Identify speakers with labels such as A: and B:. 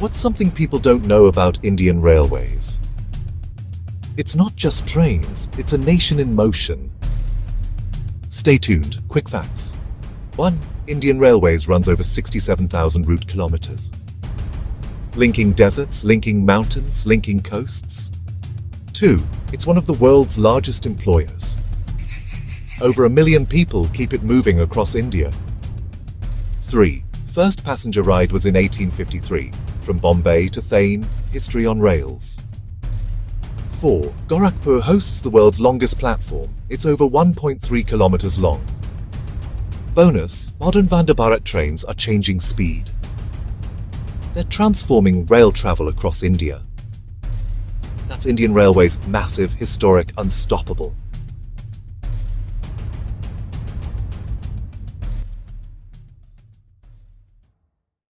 A: What's something people don't know about Indian Railways? It's not just trains, it's a nation in motion. Stay tuned. Quick facts. 1. Indian Railways runs over 67,000 route kilometers. Linking deserts, linking mountains, linking coasts. 2. It's one of the world's largest employers. Over 1 million people keep it moving across India. 3. First passenger ride was in 1853, from Bombay to Thane, history on rails. 4. Gorakhpur hosts the world's longest platform. It's over 1.3 kilometers long. Bonus, modern Vande Bharat trains are changing speed. They're transforming rail travel across India. That's Indian Railways, massive, historic, unstoppable.